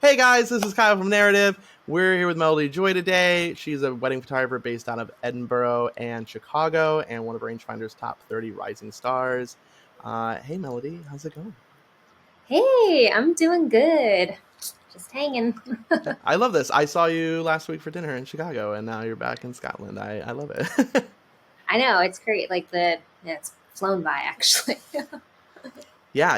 Hey guys, this is Kyle from Narrative. We're here with Melody Joy today. She's a wedding photographer based out of Edinburgh and Chicago and one of Rangefinder's top 30 rising stars. Hey Melody, how's it going? Hey, I'm doing good. Just hanging. Yeah, I love this. I saw you last week for dinner in Chicago and now you're back in Scotland. I love it. I know it's great. It's flown by actually. Yeah,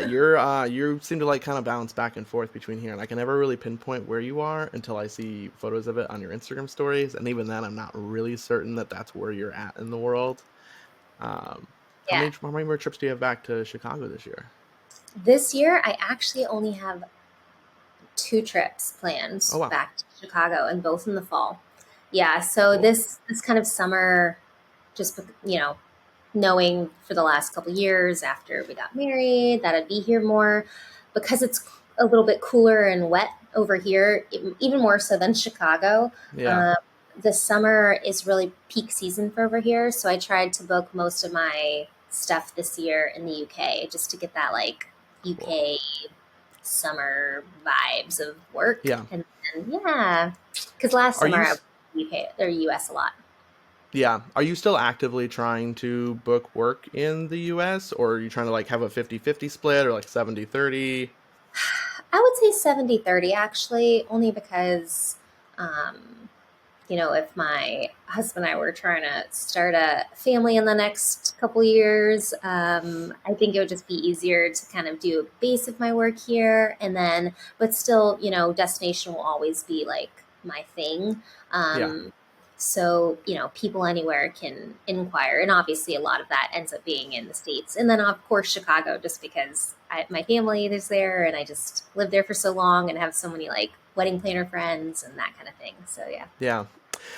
you seem to like kind of bounce back and forth between here, and I can never really pinpoint where you are until I see photos of it on your Instagram stories, and even then, I'm not really certain that that's where you're at in the world. How Yeah. many more trips do you have back to Chicago this year? This year, I actually only have two trips planned Oh wow. back to Chicago, and both in the fall. Yeah. So Cool. this kind of summer, just knowing for the last couple years after we got married that I'd be here more because it's a little bit cooler and wet over here, even more so than Chicago. Yeah. Um, the summer is really peak season for over here, so I tried to book most of my stuff this year in the UK just to get that like Cool. UK summer vibes of work. Yeah. And yeah, because last Are summer you I was in UK or US a lot. yeah, are you still actively trying to book work in the US, or are you trying to like have a 50-50 split or like 70-30? I would say 70-30 actually, only because, um, if my husband and I were trying to start a family in the next couple years, I think it would just be easier to kind of do a base of my work here. And then, but still, destination will always be like my thing. Yeah. So, people anywhere can inquire. And obviously, a lot of that ends up being in the States. And then, of course, Chicago, just because my family is there and I just lived there for so long and have so many like wedding planner friends and that kind of thing. So, yeah. Yeah.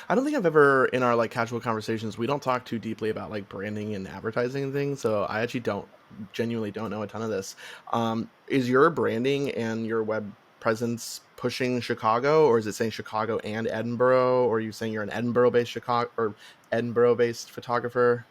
I don't think I've ever in our like casual conversations we don't talk too deeply about like branding and advertising and things. So I actually don't genuinely don't know a ton of this. Is your branding and your web presence pushing Chicago, or is it saying Chicago and Edinburgh, or are you saying you're an Edinburgh-based Chicago or Edinburgh-based photographer?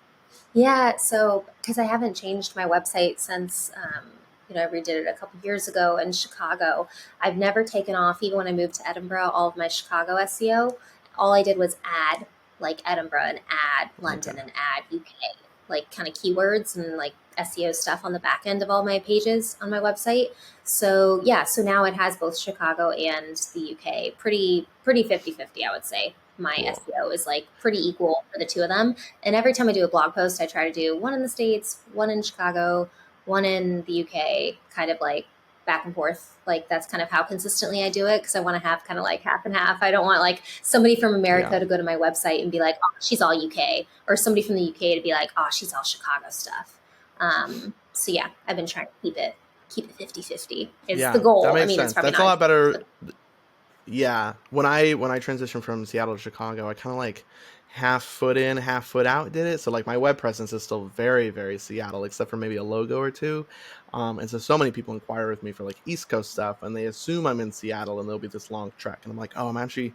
Yeah, so because I haven't changed my website since I redid it a couple years ago in Chicago. I've never taken off, even when I moved to Edinburgh, all of my Chicago SEO. All I did was add like Edinburgh and add Okay. London and add UK, like kind of keywords and like SEO stuff on the back end of all my pages on my website. So yeah, so now it has both Chicago and the UK. Pretty 50-50, I would say. My Cool. SEO is like pretty equal for the two of them. And every time I do a blog post, I try to do one in the States, one in Chicago, one in the UK, kind of like back and forth. Like that's kind of how consistently I do it because I want to have kind of like half and half. I don't want like somebody from Yeah. America to go to my website and be like, oh, she's all UK, or somebody from the UK to be like, oh, she's all Chicago stuff. So yeah, I've been trying to keep it 50-50 is the Yeah, that goal. I makes mean, it's sense. probably That's a not lot achievable, better. but Yeah, when I transitioned from Seattle to Chicago, I kind of like half foot in, half foot out did it. So like my web presence is still very, very Seattle, except for maybe a logo or two. And so many people inquire with me for like East Coast stuff, and they assume I'm in Seattle, and there'll be this long trek, and I'm like, oh, I'm actually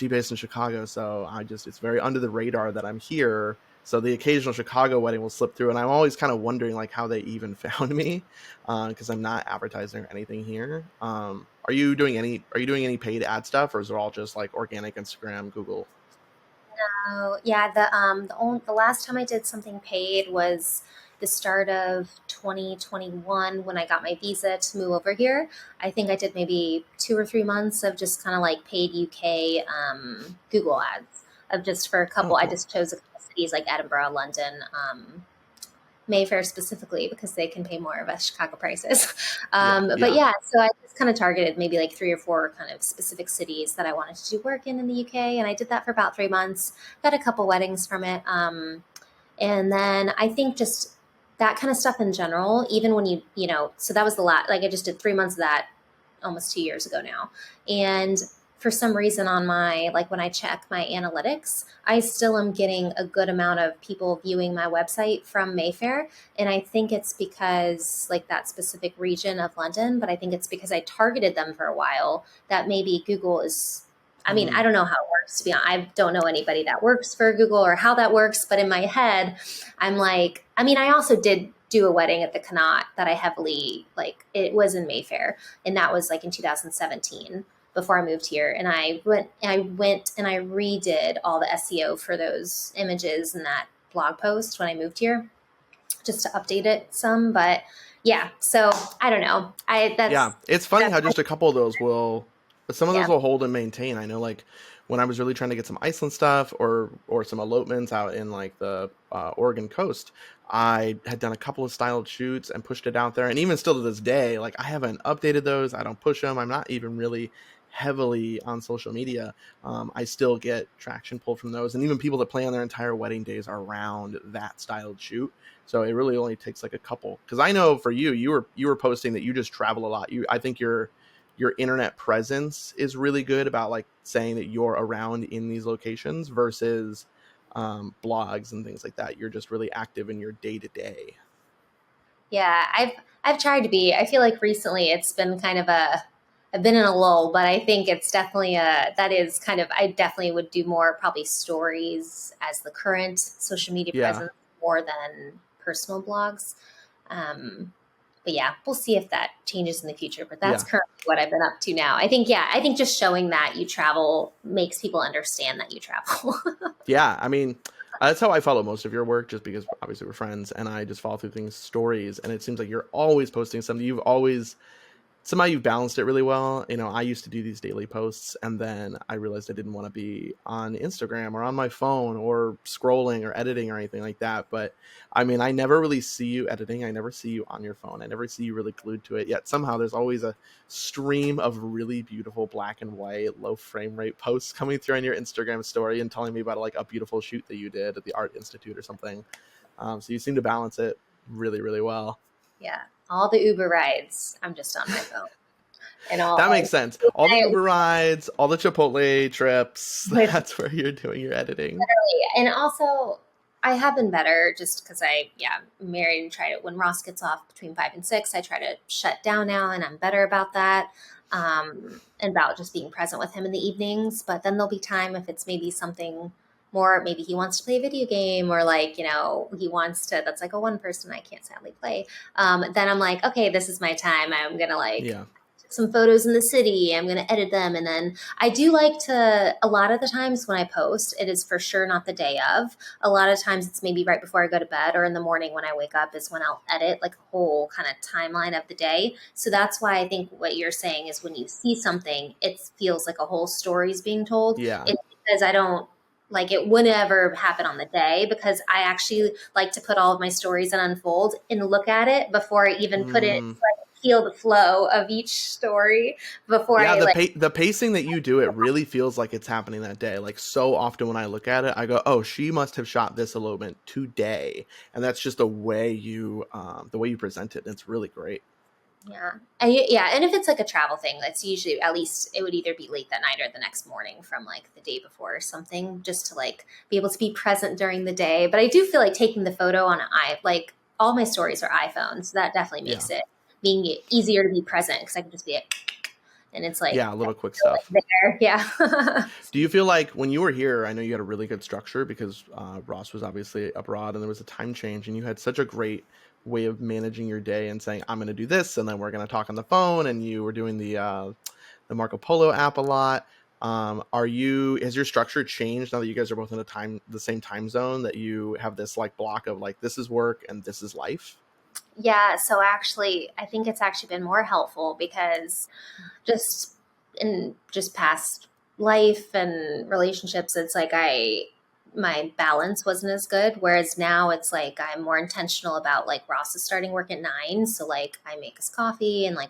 based in Chicago, so it's very under the radar that I'm here. So the occasional Chicago wedding will slip through, and I'm always kind of wondering like how they even found me, because I'm not advertising or anything here. Are you doing any paid ad stuff, or is it all just like organic Instagram, Google? yeah, the last time I did something paid was the start of 2021 when I got my visa to move over here. I think I did maybe 2 or 3 months of just kind of like paid UK Google ads of just for a Oh, couple. I cool. just chose a couple cities like Edinburgh, London, Mayfair specifically because they can pay more of us Chicago prices. Yeah, But yeah, yeah, so I just kind of targeted maybe like 3 or 4 kind of specific cities that I wanted to do work in the UK, and I did that for about 3 months. Got a couple weddings from it, and then I think just that kind of stuff in general. Even when so that was the last. Like I just did 3 months of that almost 2 years ago now, and for some reason on my like when I check my analytics, I still am getting a good amount of people viewing my website from Mayfair. And I think it's because like that specific region of London, but I think it's because I targeted them for a while that maybe Google is I mean, I mm, don't know how it works to be honest. I don't know anybody that works for Google or how that works, but in my head, I'm like, I mean, I also did do a wedding at the Connaught that I heavily like it was in Mayfair and that was like in 2017. before I moved here, and I went and I redid all the SEO for those images and that blog post when I moved here, just to update it some. But yeah, so I don't know. Yeah, it's funny That's how just a couple of those will, some of those yeah. will hold and maintain. I know, like when I was really trying to get some Iceland stuff or some elopements out in like the Oregon coast, I had done a couple of styled shoots and pushed it out there. And even still to this day, like I haven't updated those. I don't push them. I'm not even really heavily on social media. I still get traction pulled from those, and even people that plan their entire wedding days are around that styled shoot. So it really only takes like a couple. Because I know for you, you were posting that you just travel a lot. I think your internet presence is really good about like saying that you're around in these locations versus blogs and things like that. You're just really active in your day to day. Yeah, I've tried to be. I feel like recently it's been kind of a I've been in a lull, but I think it's definitely a that is kind of I definitely would do more probably stories as the current social media Yeah, presence more than personal blogs. Um, but yeah, we'll see if that changes in the future. But that's yeah, currently what I've been up to now. I think just showing that you travel makes people understand that you travel. yeah. I mean, that's how I follow most of your work, just because obviously we're friends, and I just follow through things, stories, and it seems like you're always posting something. You've always somehow you've balanced it really well. You know, I used to do these daily posts, and then I realized I didn't want to be on Instagram or on my phone or scrolling or editing or anything like that. But I mean, I never really see you editing. I never see you on your phone. I never see you really glued to it. Yet somehow there's always a stream of really beautiful black and white, low frame rate posts coming through on your Instagram story and telling me about like a beautiful shoot that you did at the Art Institute or something. So you seem to balance it really, really well. Yeah, all the Uber rides, I'm just on my phone, and all That makes sense. All the I, Uber rides, all the Chipotle trips, with that's where you're doing your editing. and also I have been better just because I'm married and try to when Ross gets off between 5 and 6, I try to shut down now, and I'm better about that. And about just being present with him in the evenings. But then there'll be time if it's maybe something more, maybe he wants to play a video game or like, he wants to, that's like a one person I can't sadly play. Then I'm like, okay, this is my time. I'm going to like Yeah. some photos in the city. I'm going to edit them. And then I do like to, a lot of the times when I post, it is for sure not the day of. A lot of times it's maybe right before I go to bed or in the morning when I wake up is when I'll edit like a whole kind of timeline of the day. So that's why I think what you're saying is when you see something, it feels like a whole story is being told. Yeah. It's because I don't, like it wouldn't ever happen on the day because I actually like to put all of my stories and unfold and look at it before I even put it Mm. feel the flow of each story before Yeah, I like the pacing that you do, it really feels like it's happening that day. Like so often when I look at it, I go, "Oh, she must have shot this elopement today," and that's just the way you present it. And it's really great. yeah. And if it's like a travel thing, that's usually at least it would either be late that night or the next morning from like the day before or something, just to like be able to be present during the day. But I do feel like taking the photo on an like all my stories are iPhones, so that definitely Yeah, makes it being easier to be present because I can just be like, and it's like, yeah, little quick stuff. there, yeah. Do you feel like when you were here, I know you had a really good structure because Ross was obviously abroad and there was a time change, and you had such a great way of managing your day and saying, I'm going to do this, and then we're going to talk on the phone, and you were doing the Marco Polo app a lot. Has your structure changed now that you guys are both in the same time zone, that you have this like block of like, this is work and this is life? Yeah, so actually, I think it's actually been more helpful because just in just past life and relationships, it's like my balance wasn't as good. Whereas now it's like I'm more intentional about like Ross is starting work at 9. So like I make us coffee and like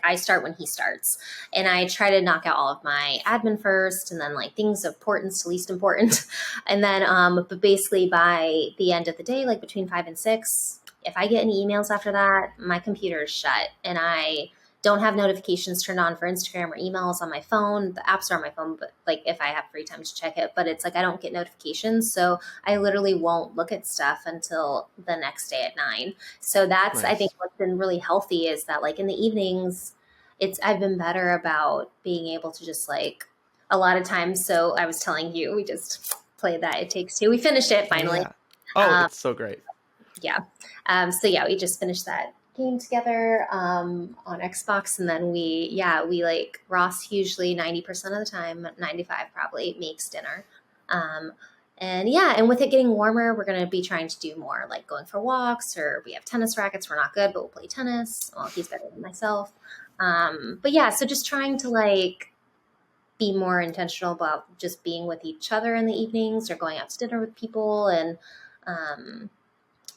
I start when he starts. And I try to knock out all of my admin first and then like things of importance to least important. And then but basically by the end of the day, like between 5 and 6, if I get any emails after that, my computer is shut and I don't have notifications turned on for Instagram or emails on my phone. The apps are on my phone, but like if I have free time to check it, but it's like I don't get notifications. So I literally won't look at stuff until the next day at 9. So that's, I think Nice. what's been really healthy is that like in the evenings, I've been better about being able to just like a lot of times. So I was telling you, we just played that It Takes Two. We finished it Oh finally. yeah. Oh, Um, it's so great. yeah. So yeah, we just finished that game together on Xbox, and then we like Ross usually 90% of the time, 95 probably makes dinner. Um, and yeah, and with it getting warmer, we're gonna be trying to do more like going for walks, or we have tennis rackets. We're not good, but we'll play tennis. Well, he's better than myself. But yeah, so just trying to like be more intentional about just being with each other in the evenings or going out to dinner with people. And um,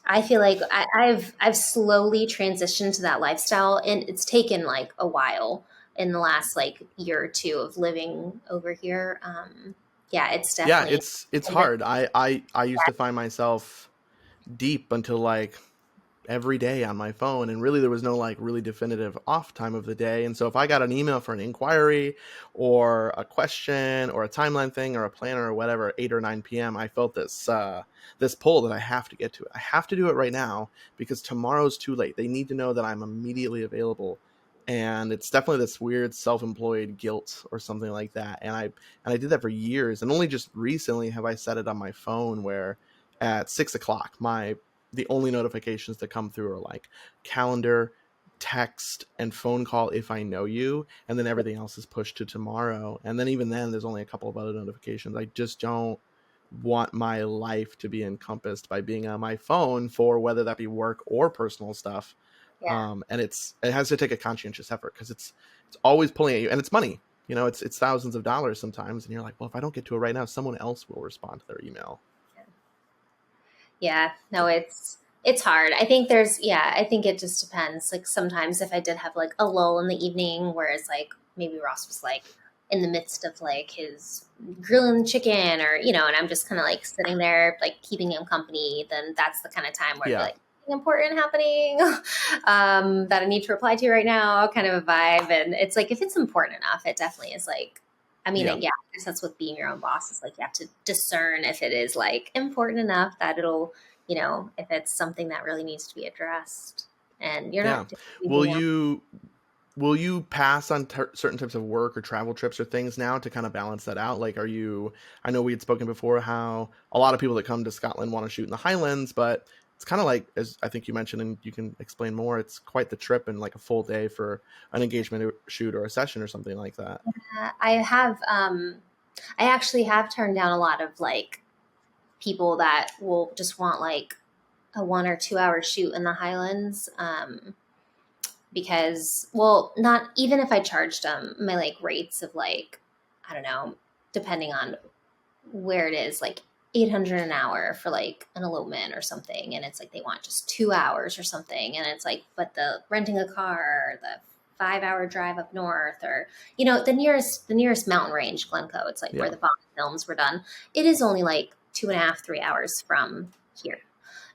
I feel like I've slowly transitioned to that lifestyle, and it's taken like a while in the last like year or two of living over here. Yeah, it's Yeah, definitely it's a bit. hard. I used to find myself deep until like every day on my phone, and really there was no like really definitive off time of the day. And so if I got an email for an inquiry or a question or a timeline thing or a planner or whatever at 8 or 9 p.m., I felt this pull that I have to get to it. I have to do it right now because tomorrow's too late. They need to know that I'm immediately available. And it's definitely this weird self-employed guilt or something like that. And I did that for years, and only just recently have I set it on my phone where at 6 o'clock the only notifications that come through are like calendar, text, and phone call if I know you, and then everything else is pushed to tomorrow. And then even then, there's only a couple of other notifications. I just don't want my life to be encompassed by being on my phone for whether that be work or personal stuff. Yeah. And it has to take a conscientious effort because it's always pulling at you, and it's money. It's thousands of dollars sometimes, and you're like, well, if I don't get to it right now, someone else will respond to their email. Yeah, no, it's hard. I think I think it just depends. Like sometimes if I did have like a lull in the evening, whereas like maybe Ross was like in the midst of like his grilling chicken or, and I'm just kind of like sitting there, like keeping him company, then that's the kind of time where I'd be Yeah, like, "Something important happening that I need to reply to right now," kind of a vibe. And it's like, if it's important enough, it definitely is like, I mean, yeah, yeah, I guess that's with being your own boss is like you have to discern if it is like important enough that it'll, if it's something that really needs to be addressed and you're yeah. not doing Will anything else. you will you pass on certain types of work or travel trips or things now to kind of balance that out? Like, I know we had spoken before how a lot of people that come to Scotland want to shoot in the Highlands, but it's kind of like, as I think you mentioned, and you can explain more, it's quite the trip and like a full day for an engagement shoot or a session or something like that. I have, I actually have turned down a lot of like people that will just want like a 1 or 2 hour shoot in the Highlands. Because, well, not even if I charged them my like rates of like, I don't know, depending on where it is, like 800 an hour for like an elopement or something, and it's like they want just 2 hours or something, and it's like, but the renting a car, or the 5 hour drive up north, or the nearest mountain range, Glencoe, it's like where Yeah, the Bond films were done, it is only like 2.5, 3 hours from here.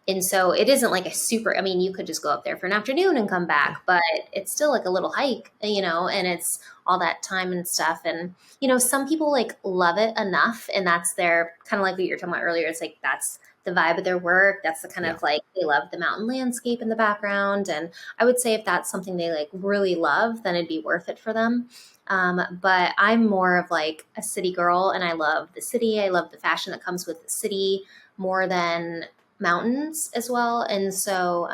And so it isn't like a super, I mean, you could just go up there for an afternoon and come yeah, back, but it's still like a little hike, and it's all that time and stuff. And, some people like love it enough, and that's their kind of like what you were talking about earlier. It's like that's the vibe of their work. That's the kind yeah, of like they love the mountain landscape in the background. And I would say if that's something they like really love, then it'd be worth it for them. But I'm more of like a city girl, and I love the city. I love the fashion that comes with the city more than mountains as well. And so,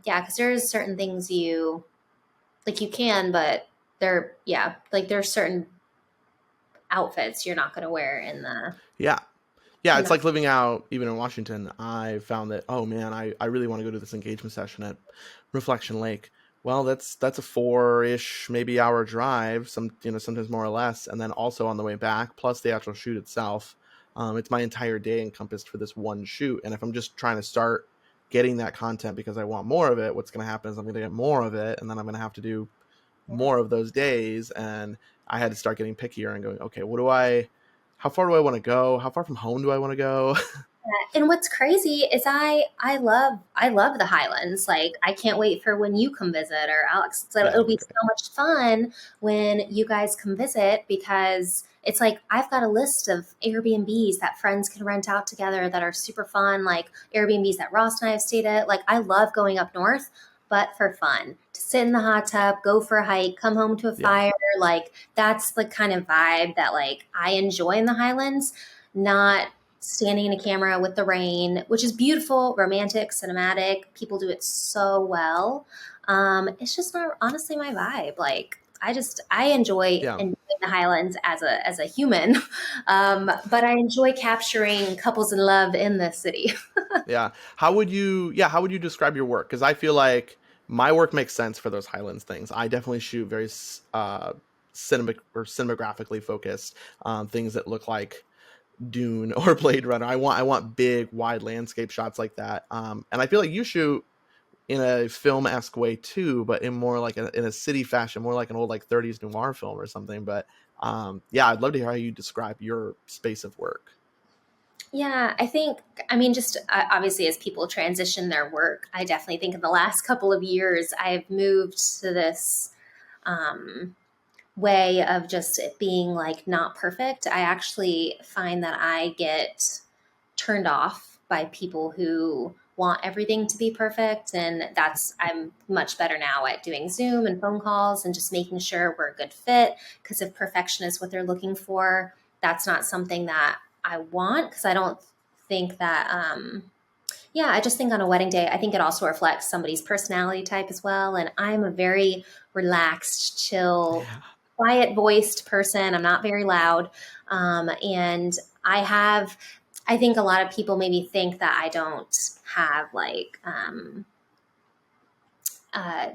yeah, because there's certain things you like you can, but yeah, like there's certain outfits you're not going to wear in the yeah. Yeah, in it's the like living out even in Washington. I found that, oh man, I really want to go to this engagement session at Reflection Lake. Well, that's a 4-ish, maybe hour drive, sometimes more or less, and then also on the way back, plus the actual shoot itself. It's my entire day encompassed for this one shoot. And if I'm just trying to start getting that content because I want more of it, what's going to happen is I'm going to get more of it, and then I'm going to have to do yeah. more of those days. And I had to start getting pickier and going, okay, how far do I want to go? How far from home do I want to go? And what's crazy is I love the Highlands. Like I can't wait for when you come visit, or Alex. So Yeah, it'll it'll be be great. so much fun when you guys come visit, because it's like I've got a list of Airbnbs that friends can rent out together that are super fun, like Airbnbs that Ross and I have stayed at. Like I love going up north, but for fun, to sit in the hot tub, go for a hike, come home to a Yeah, fire. Like that's the kind of vibe that like I enjoy in the Highlands, not standing in a camera with the rain, which is beautiful, romantic, cinematic. People do it so well. It's just not honestly my vibe. Like I enjoy Yeah. enjoying the Highlands as a human, but I enjoy capturing couples in love in the city. Yeah. How would you describe your work? Because I feel like my work makes sense for those Highlands things. I definitely shoot very cinemagraphically focused things that look like Dune or Blade Runner. I want big, wide landscape shots like that. And I feel like you shoot in a film-esque way too, but in more like in a city fashion, more like an old like 30s noir film or something. But yeah, I'd love to hear how you describe your space of work. Yeah, I think, I mean, just obviously as people transition their work, I definitely think in the last couple of years, I've moved to this um, way of just it being like not perfect. I actually find that I get turned off by people who want everything to be perfect. And I'm much better now at doing Zoom and phone calls and just making sure we're a good fit. Because if perfection is what they're looking for, that's not something that I want. Because I don't think that, yeah, I just think on a wedding day, I think it also reflects somebody's personality type as well. And I'm a very relaxed, chill, Yeah. quiet voiced person. I'm not very loud. And I have, I think a lot of people maybe think that I don't have like uh,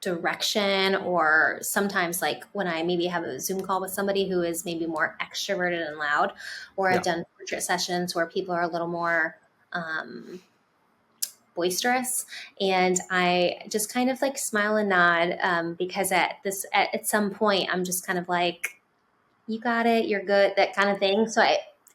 direction, or sometimes like when I maybe have a Zoom call with somebody who is maybe more extroverted and loud, or I've Yeah. done portrait sessions where people are a little more boisterous, and I just kind of like smile and nod, because at some point I'm just kind of like, you got it, you're good, that kind of thing.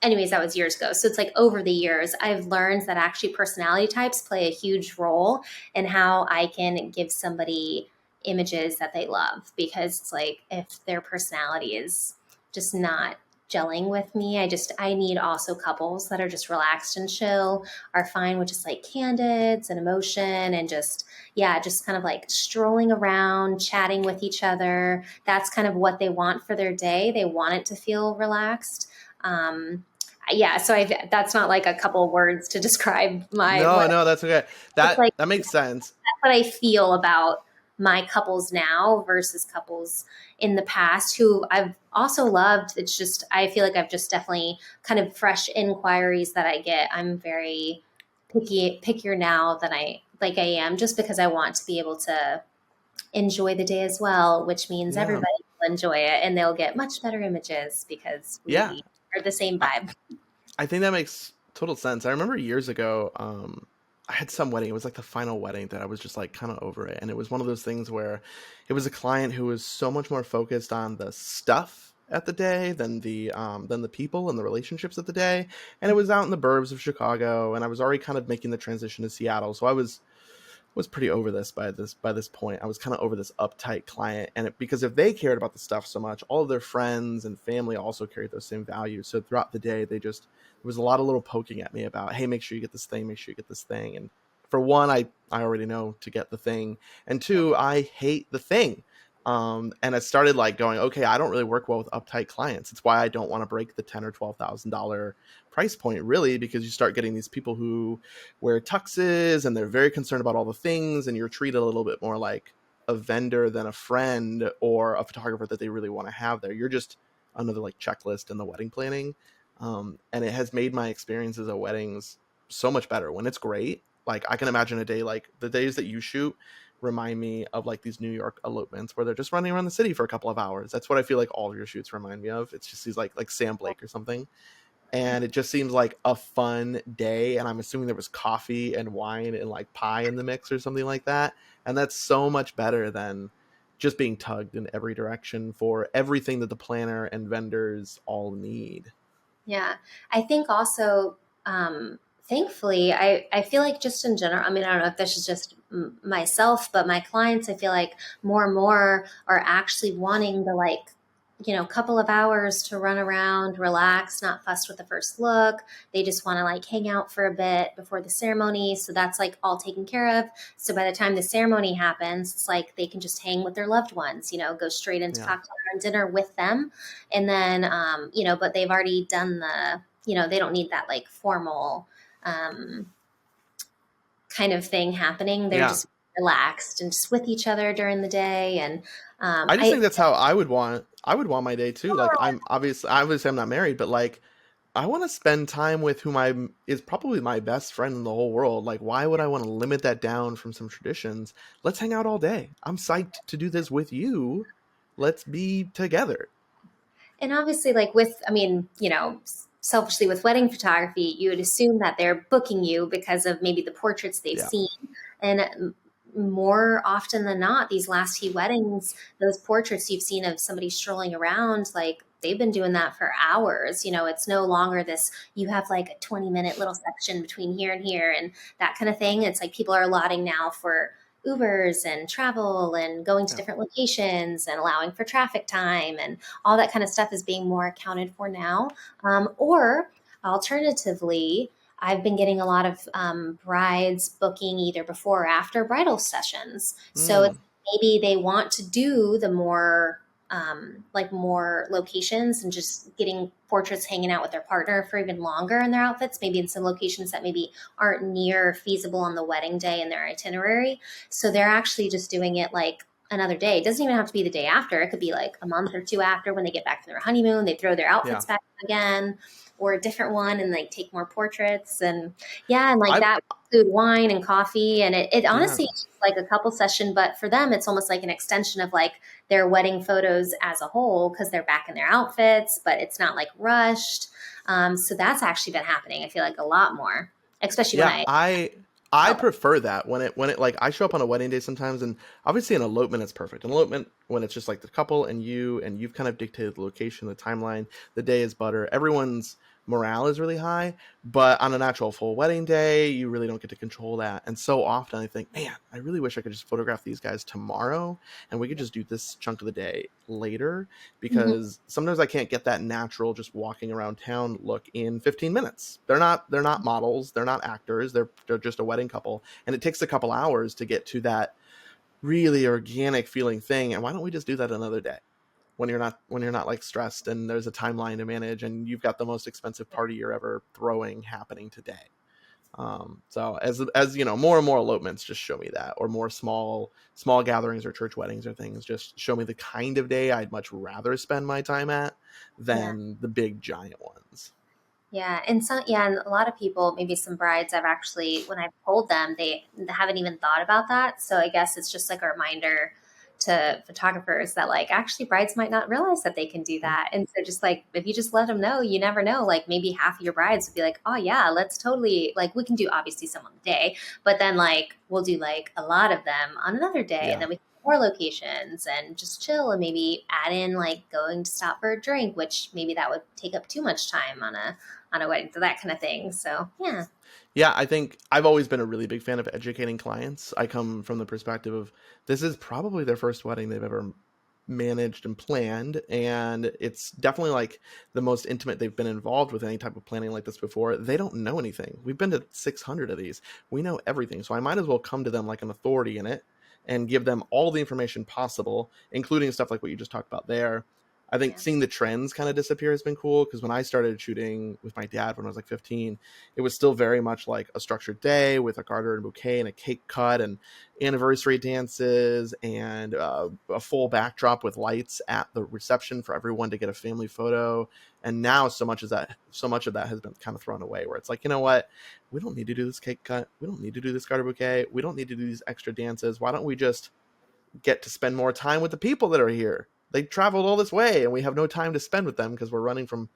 Anyways, that was years ago. So it's like over the years, I've learned that actually personality types play a huge role in how I can give somebody images that they love. Because it's like if their personality is just not gelling with me, I need also couples that are just relaxed and chill, are fine with just like candids and emotion and just, yeah, just kind of like strolling around, chatting with each other. That's kind of what they want for their day. They want it to feel relaxed. Um, yeah, so that's not like a couple words to describe my No, what no, that's okay. it's like. That makes sense. That's what I feel about my couples now versus couples in the past who I've also loved. It's just I feel like I've just definitely kind of fresh inquiries that I get. I'm very pickier now than I am, just because I want to be able to enjoy the day as well, which means Yeah. everybody will enjoy it and they'll get much better images because Yeah. we are the same I, vibe. I think that makes total sense. I remember years ago, I had some wedding. It was like the final wedding that I was just like kind of over it. And it was one of those things where it was a client who was so much more focused on the stuff at the day than the people and the relationships at the day. And it was out in the burbs of Chicago, and I was already kind of making the transition to Seattle. So I was pretty over this by this point. I was kind of over this uptight client, and because if they cared about the stuff so much, all of their friends and family also carried those same values. So throughout the day, there was a lot of little poking at me about, hey, make sure you get this thing, make sure you get this thing. And for one, I already know to get the thing, and two, I hate the thing. And I started like going, okay, I don't really work well with uptight clients. It's why I don't want to break the $10,000 or $12,000 price point, really, because you start getting these people who wear tuxes and they're very concerned about all the things, and you're treated a little bit more like a vendor than a friend or a photographer that they really want to have there. You're just another like checklist in the wedding planning. And it has made my experiences at weddings so much better when it's great. Like I can imagine a day like the days that you shoot remind me of like these New York elopements where they're just running around the city for a couple of hours. That's what I feel like all of your shoots remind me of. It's just these like Sam Blake or something, and it just seems like a fun day, and I'm assuming there was coffee and wine and like pie in the mix or something like that, and that's so much better than just being tugged in every direction for everything that the planner and vendors all need. Yeah. I think also, thankfully, I feel like just in general, I mean, I don't know if this is just myself, but my clients, I feel like more and more are actually wanting the like, couple of hours to run around, relax, not fussed with the first look. They just want to like hang out for a bit before the ceremony. So that's like all taken care of. So by the time the ceremony happens, it's like they can just hang with their loved ones, go straight into Yeah. cocktail and dinner with them. And then, but they've already done they don't need that like formal um, kind of thing happening. They're Yeah. just relaxed and just with each other during the day. And I just think I that's how I would want my day too. Like I'm obviously I'm not married, but like I want to spend time with whom I is probably my best friend in the whole world. Like, why would I want to limit that down from some traditions? Let's hang out all day. I'm psyched to do this with you. Let's be together. And obviously, like with, I mean, selfishly with wedding photography, you would assume that they're booking you because of maybe the portraits they've Yeah. seen. And more often than not, these last few weddings, those portraits you've seen of somebody strolling around, like they've been doing that for hours. It's no longer this, you have like a 20-minute little section between here and here and that kind of thing. It's like people are allotting now for Ubers and travel and going to Yeah. different locations and allowing for traffic time and all that kind of stuff is being more accounted for now. Or alternatively, I've been getting a lot of brides booking either before or after bridal sessions. So Mm. it's maybe they want to do the more like more locations and just getting portraits hanging out with their partner for even longer in their outfits, maybe in some locations that maybe aren't near feasible on the wedding day in their itinerary. So they're actually just doing it like another day. It doesn't even have to be the day after. It could be like a month or two after when they get back from their honeymoon, they throw their Yeah. outfits back again or a different one and like take more portraits and yeah, and like I that food, wine and coffee. And it yeah. honestly is like a couple session, but for them, it's almost like an extension of like their wedding photos as a whole because they're back in their outfits, but it's not like rushed. So that's actually been happening. I feel like a lot more, especially when Yeah, I I tell them. prefer that when it like I show up on a wedding day sometimes, and obviously an elopement is perfect. An elopement when it's just like the couple and you've kind of dictated the location, the timeline, the day is butter. Everyone's morale is really high, but on an actual full wedding day, you really don't get to control that. And so often I think, man, I really wish I could just photograph these guys tomorrow and we could just do this chunk of the day later Mhm. because sometimes I can't get that natural just walking around town look in 15 minutes. They're not models, they're not actors, they're just a wedding couple and it takes a couple hours to get to that really organic feeling thing. And why don't we just do that another day? When you're not like stressed and there's a timeline to manage and you've got the most expensive party you're ever throwing happening today. So as you know, more and more elopements just show me that, or more small gatherings or church weddings or things just show me the kind of day I'd much rather spend my time at Yeah. than the big giant ones. Yeah, and so yeah, and a lot of people, maybe some brides, I've actually when I've told them, they haven't even thought about that. So I guess it's just like a reminder to photographers that like actually brides might not realize that they can do Yeah, that. And so just like if you just let them know, you never know. Like maybe half of your brides would be like, oh yeah, let's totally like we can do obviously some on the day, but then like we'll do like a lot of them on another day, and yeah. then we can do more locations and just chill and maybe add in like going to stop for a drink, which maybe that would take up too much time on a wedding, so that kind of thing. So yeah, Yeah, I think I've always been a really big fan of educating clients. I come from the perspective of this is probably their first wedding they've ever managed and planned, and it's definitely like the most intimate they've been involved with any type of planning like this before. They don't know anything. We've been to 600 of these. We know everything. So I might as well come to them like an authority in it and give them all the information possible, including stuff like what you just talked about there. I think yeah, seeing the trends kind of disappear has been cool because when I started shooting with my dad when I was like 15, it was still very much like a structured day with a garter and bouquet and a cake cut and anniversary dances and a full backdrop with lights at the reception for everyone to get a family photo. And now so much of that has been kind of thrown away where it's like, you know what, we don't need to do this cake cut, we don't need to do this garter bouquet, we don't need to do these extra dances. Why don't we just get to spend more time with the people that are here? They traveled all this way and we have no time to spend with them because we're running from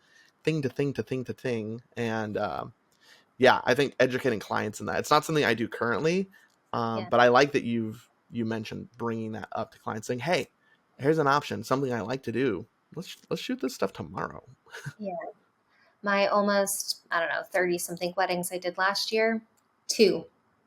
thing to thing to thing to thing. And yeah, I think educating clients in that, it's not something I do currently, yeah, but I like that you mentioned bringing that up to clients saying, hey, here's an option, something I like to do. Let's shoot this stuff tomorrow. yeah. My almost, I don't know, 30 something weddings I did last year, two,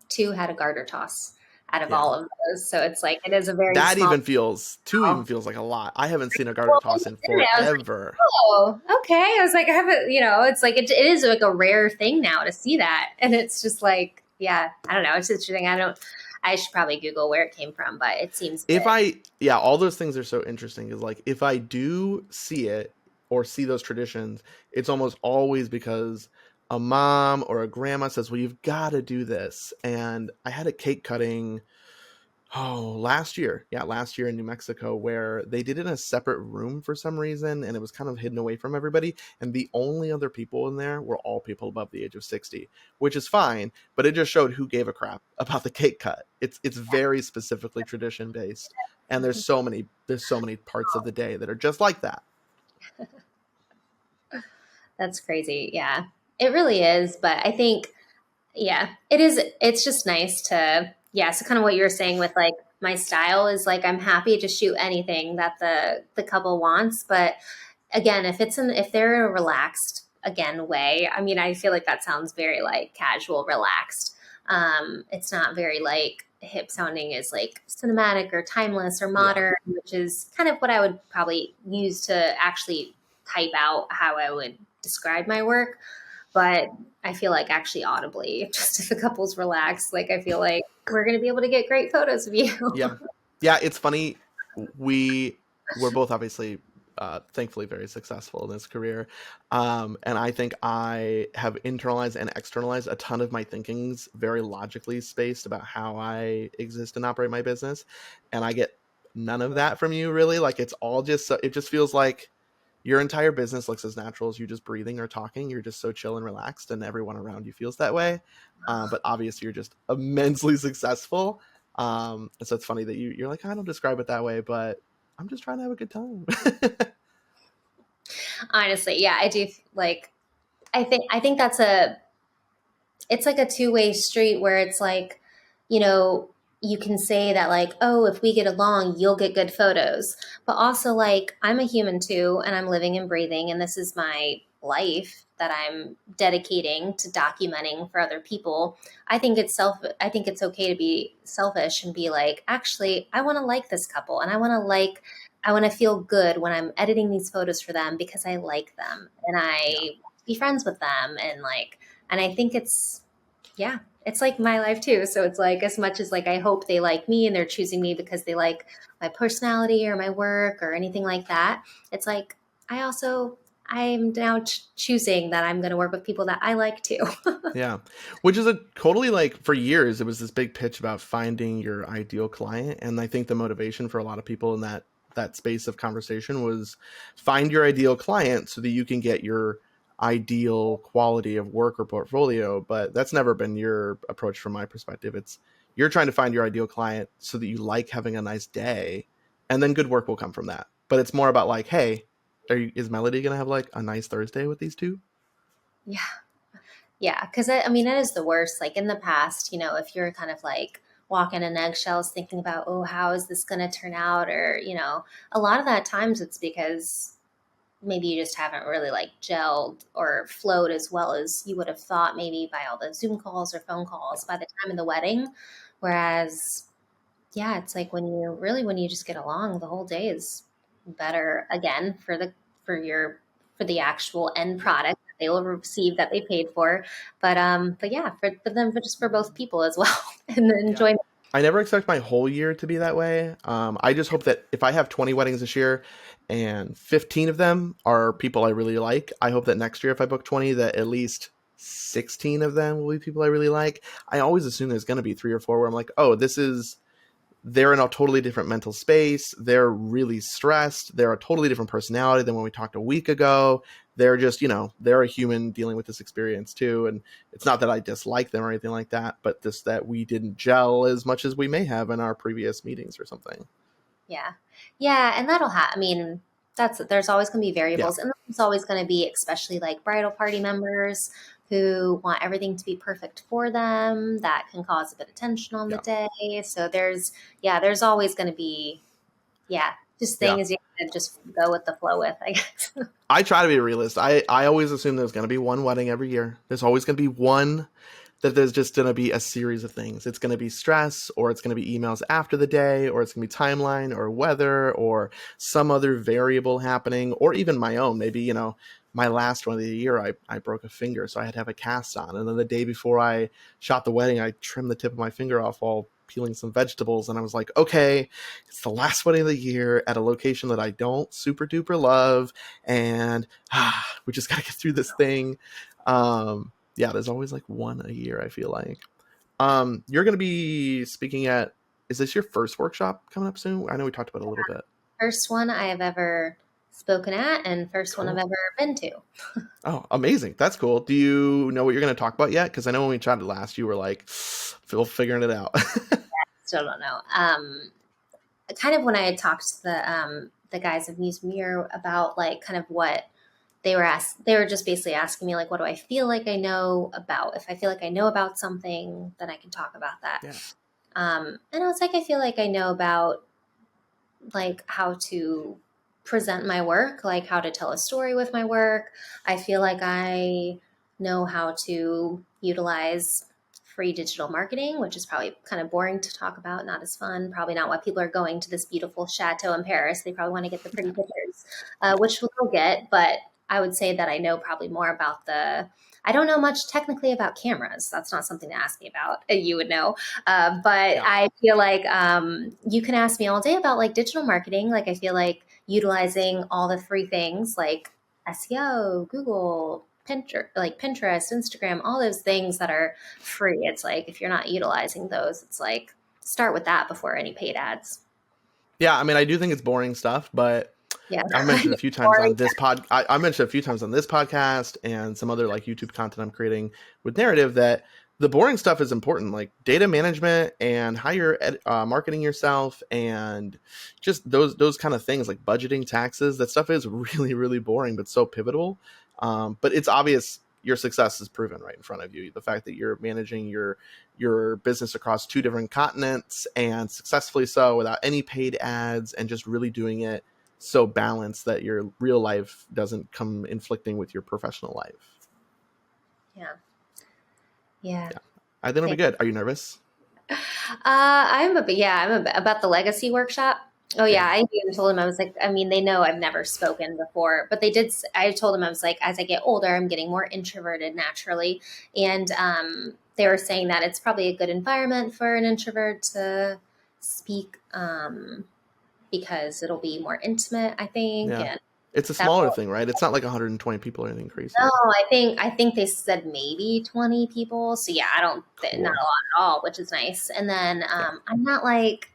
two had a garter toss out of Yeah, all of those. So it's like, it is a very that small. even feels two even Well, feels like a lot. I haven't seen a garter when toss you in did it, I was like, forever. oh, okay. I was like, I haven't, it's like, it is like a rare thing now to see that. And it's just like, yeah, I don't know. It's interesting. I should probably Google where it came from, but it seems If that, I Yeah, all those things are so interesting is like if I do see it or see those traditions, it's almost always because a mom or a grandma says, well, you've got to do this. And I had a cake cutting Oh, last year. Yeah, last year in New Mexico, where they did it in a separate room for some reason, and it was kind of hidden away from everybody. And the only other people in there were all people above the age of 60, which is fine, but it just showed who gave a crap about the cake cut. It's very specifically tradition based, and there's so many parts of the day that are just like that. That's crazy. Yeah, it really is. But I think, yeah, it is. It's just nice to, yeah. So kind of what you were saying with like my style is like I'm happy to shoot anything that the couple wants. But again, if they're in a relaxed again way, I mean, I feel like that sounds very like casual, relaxed. It's not very like hip sounding as like cinematic or timeless or Yeah. modern, which is kind of what I would probably use to actually type out how I would describe my work. But I feel like actually audibly, just if the couple's relaxed, like I feel like we're going to be able to get great photos of you. Yeah. Yeah, it's funny. We were both obviously, thankfully, very successful in this career. And I think I have internalized and externalized a ton of my thinkings very logically spaced about how I exist and operate my business. And I get none of that from you, really. Like, it's all just, it just feels like your entire business looks as natural as you just breathing or talking. You're just so chill and relaxed, and everyone around you feels that way. But obviously, you're just immensely successful. And so it's funny that you're like, I don't describe it that way, but I'm just trying to have a good time. Honestly, yeah, I do like I think that's a it's like a two-way street where it's like, you know, you can say that like, oh, if we get along, you'll get good photos. But also like I'm a human too and I'm living and breathing and this is my life that I'm dedicating to documenting for other people. I think it's okay to be selfish and be like, actually, I want to like this couple and I want to feel good when I'm editing these photos for them because I like them and Yeah. I want to be friends with them and like and I think yeah, it's like my life too. So it's like as much as like I hope they like me and they're choosing me because they like my personality or my work or anything like that. It's like I'm now choosing that I'm going to work with people that I like too. Yeah. Which is a totally like for years, it was this big pitch about finding your ideal client. And I think the motivation for a lot of people in that space of conversation was find your ideal client so that you can get your ideal quality of work or portfolio. But that's never been your approach from my perspective. It's you're trying to find your ideal client so that you like having a nice day, and then good work will come from that. But it's more about like, hey, is Melody gonna have like a nice Thursday with these two? Yeah. Yeah, because I mean, it is the worst. Like in the past, you know, if you're kind of like walking in eggshells thinking about, oh, how is this going to turn out? Or, you know, a lot of that times it's because maybe you just haven't really like gelled or flowed as well as you would have thought maybe by all the Zoom calls or phone calls by the time of the wedding. Whereas, yeah, it's like when you just get along, the whole day is better again for your for the actual end product that they will receive that they paid for. But yeah, for them for just for both people as well and the Yeah. enjoyment. I never expect my whole year to be that way. I just hope that if I have 20 weddings this year and 15 of them are people I really like, I hope that next year, if I book 20, that at least 16 of them will be people I really like. I always assume there's going to be three or four where I'm like, oh, they're in a totally different mental space. They're really stressed. They're a totally different personality than when we talked a week ago. They're just, they're a human dealing with this experience too. And it's not that I dislike them or anything like that, but just that we didn't gel as much as we may have in our previous meetings or something. Yeah. Yeah. And that'll happen. I mean, there's always going to be Yeah. variables. And there's always going to be, especially like bridal party members who want everything to be perfect for them. That can cause a bit of tension on the Yeah. day. So there's always going to be, yeah, just Yeah. things you can just go with the flow with, I guess. I try to be a realist. I always assume there's going to be one wedding every year. There's always going to be one that there's just going to be a series of things. It's going to be stress, or it's going to be emails after the day, or it's going to be timeline or weather or some other variable happening, or even my own. Maybe, my last one of the year, I broke a finger, so I had to have a cast on. And then the day before I shot the wedding, I trimmed the tip of my finger off while peeling some vegetables. And I was like, okay, it's the last wedding of the year at a location that I don't super duper love. And we just got to get through this thing. Yeah, there's always like one a year, I feel like. You're going to be speaking at is this your first workshop coming up soon? I know we talked about it a little bit. First one I have ever spoken at, and first one I've Cool. ever been to. Oh, amazing. That's cool. Do you know what you're going to talk about yet? Because I know when we chatted last, you were like, still figuring it out. Still don't know. Kind of when I had talked to the guys of Muse Mirror about like kind of what they were just basically asking me like, what do I feel like I know about? If I feel like I know about something, then I can talk about that. Yeah. And I was like, I feel like I know about like how to present my work, like how to tell a story with my work. I feel like I know how to utilize free digital marketing, which is probably kind of boring to talk about, not as fun, probably not why people are going to this beautiful chateau in Paris. They probably want to get the pretty pictures, which we'll get. But I would say that I know probably more about I don't know much technically about cameras. That's not something to ask me about. You would know. But Yeah. I feel like you can ask me all day about like digital marketing. Like I feel like utilizing all the free things like SEO, Google, Pinterest, Instagram, all those things that are free. It's like if you're not utilizing those, it's like start with that before any paid ads. Yeah. I mean, I do think it's boring stuff, but Yeah. I mentioned a few times on this I mentioned a few times on this podcast and some other like YouTube content I'm creating with narrative that the boring stuff is important, like data management and how you're marketing yourself and just those kind of things like budgeting, taxes. That stuff is really, really boring, but so pivotal. But it's obvious your success is proven right in front of you. The fact that you're managing your business across 2 different continents and successfully so without any paid ads and just really doing it so balanced that your real life doesn't come inflicting with your professional life. Yeah. Yeah. Yeah. I think it'll be good. Are you nervous? I'm about the legacy workshop. Oh yeah, Yeah. I even told him I was like, I mean, they know I've never spoken before, but they did. I told him I was like, as I get older, I'm getting more introverted naturally, and they were saying that it's probably a good environment for an introvert to speak because it'll be more intimate, I think, Yeah. and It's a that smaller will. thing, right? It's not like 120 people or anything No, crazy. I think they said maybe 20 people. So yeah, I don't not a Cool. lot at all, which is nice. And then Yeah. I'm not like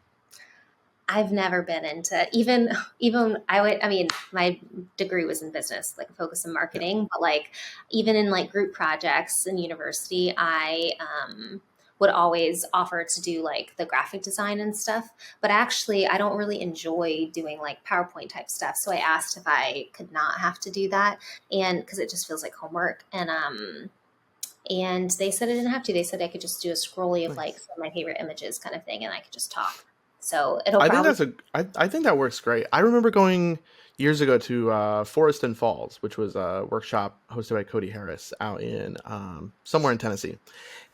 I've never been into I mean my degree was in business, like a focus in Yeah. marketing, but like even in like group projects in university, I would always offer to do like the graphic design and stuff, but actually I don't really enjoy doing like PowerPoint type stuff. So I asked if I could not have to do that, and because it just feels like homework, and they said I didn't have to. They said I could just do a scrolly of like Nice. some of my favorite images kind of thing, and I could just talk. So it'll I think probably. I think that works great. I remember going years ago to Forest and Falls, which was a workshop hosted by Cody Harris out in somewhere in Tennessee.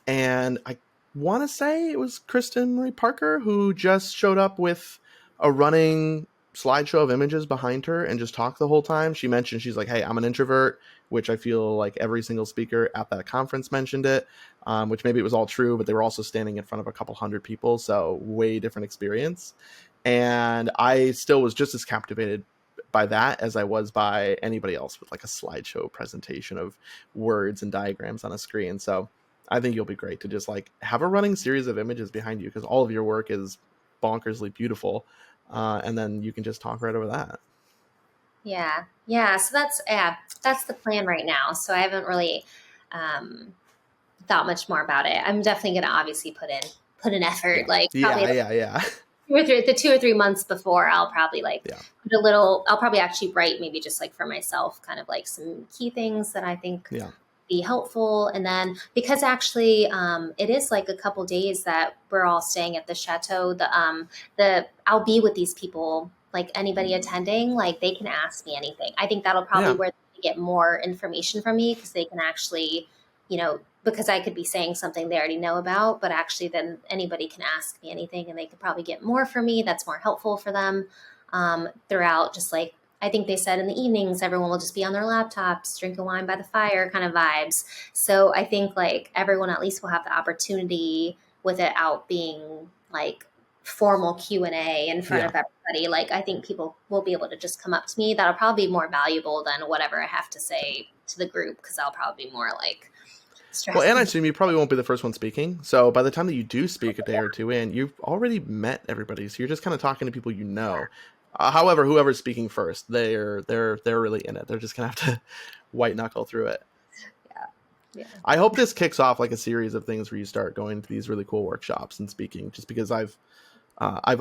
And I want to say it was Kristen Marie Parker who just showed up with a running slideshow of images behind her and just talked the whole time. She mentioned, she's like, hey, I'm an introvert, which I feel like every single speaker at that conference mentioned it, which maybe it was all true, but they were also standing in front of a couple hundred people. So way different experience. And I still was just as captivated by that as I was by anybody else with like a slideshow presentation of words and diagrams on a screen. So I think you'll be great to just like have a running series of images behind you because all of your work is bonkersly beautiful. And then you can just talk right over that. Yeah. So that's the plan right now. So I haven't really um, thought much more about it. I'm definitely going to obviously put an effort. Yeah. Like probably Yeah. Yeah. Yeah. 2 or 3 months before, I'll probably like Yeah. put a little. I'll probably actually write maybe just like for myself, kind of like some key things that I think Yeah. be helpful. And then because actually it is like a couple days that we're all staying at the chateau, the I'll be with these people, like anybody attending, like they can ask me anything. I think that'll probably Yeah. where they get more information from me because they can actually, because I could be saying something they already know about, but actually then anybody can ask me anything and they could probably get more from me that's more helpful for them throughout. Just like I think they said in the evenings, everyone will just be on their laptops, drinking wine by the fire kind of vibes. So I think like everyone at least will have the opportunity with it out being like formal Q&A in front Yeah. of everybody. Like I think people will be able to just come up to me. That'll probably be more valuable than whatever I have to say to the group because I'll probably be more like Well, and I stressful. assume you probably won't be the first one speaking. So by the time that you do speak a day or two in, you've already met everybody. So you're just kind of talking to people you know. However, whoever's speaking first, they're really in it. They're just gonna have to white knuckle through it. Yeah. Yeah. I hope this kicks off like a series of things where you start going to these really cool workshops and speaking. Just because I've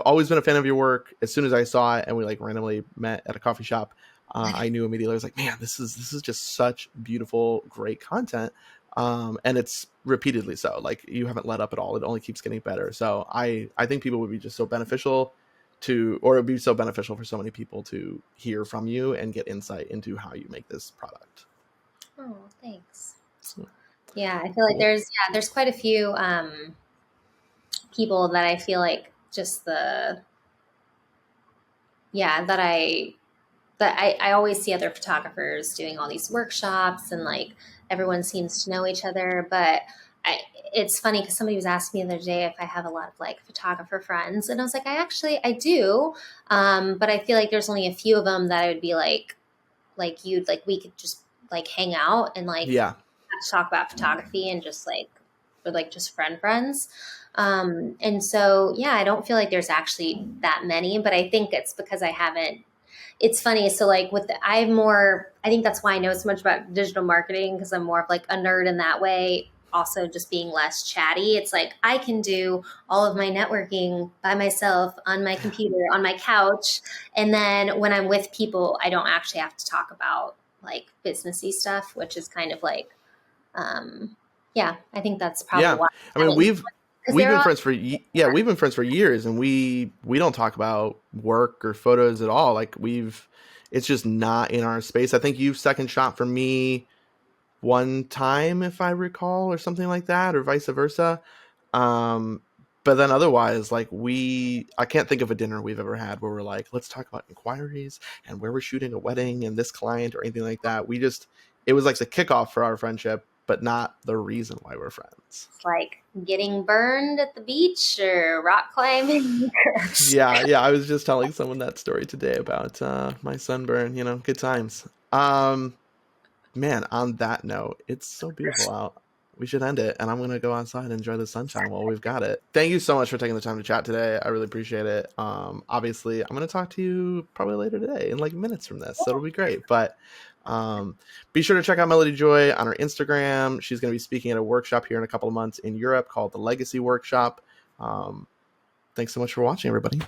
always been a fan of your work. As soon as I saw it and we like randomly met at a coffee shop, I knew immediately. I was like, man, this is just such beautiful, great content. And it's repeatedly so. Like you haven't let up at all. It only keeps getting better. So I think people would be just so beneficial or it'd be so beneficial for so many people to hear from you and get insight into how you make this product. Oh, thanks. So, Yeah, I feel like cool. there's quite a few people that I feel like just yeah I always see other photographers doing all these workshops and like everyone seems to know each other. But it's funny because somebody was asking me the other day if I have a lot of like photographer friends, and I was like, I do, but I feel like there's only a few of them that I would be like you like we could just like hang out and like Yeah. talk about photography and just like or like just friends. And so yeah, I don't feel like there's actually that many, but I think it's because I haven't it's funny. So like I think that's why I know so much about digital marketing because I'm more of like a nerd in that way. Also just being less chatty. It's like I can do all of my networking by myself on my computer, on my couch. And then when I'm with people, I don't actually have to talk about like businessy stuff, which is kind of like, yeah, I think that's probably Yeah. why I I mean, haven't, because we've they're been all, friends for we've been friends for years, and we don't talk about work or photos at all. Like it's just not in our space. I think you've second shot for me one time, if I recall, or something like that, or vice versa. Um, but then otherwise, like I can't think of a dinner we've ever had where we're like, let's talk about inquiries and where we're shooting a wedding and this client or anything like that. It was like the kickoff for our friendship, but not the reason why we're friends. like getting burned at the beach or rock climbing. Yeah, yeah. I was just telling someone that story today about my sunburn. Good times. Man, on that note, it's so beautiful out. We should end it, and I'm gonna go outside and enjoy the sunshine while we've got it. Thank you so much for taking the time to chat today. I really appreciate it. Obviously, I'm gonna talk to you probably later today in like minutes from this, so it'll be great. But be sure to check out Melody Joy on her Instagram. She's gonna be speaking at a workshop here in a couple of months in Europe called the Legacy Workshop. Thanks so much for watching, everybody.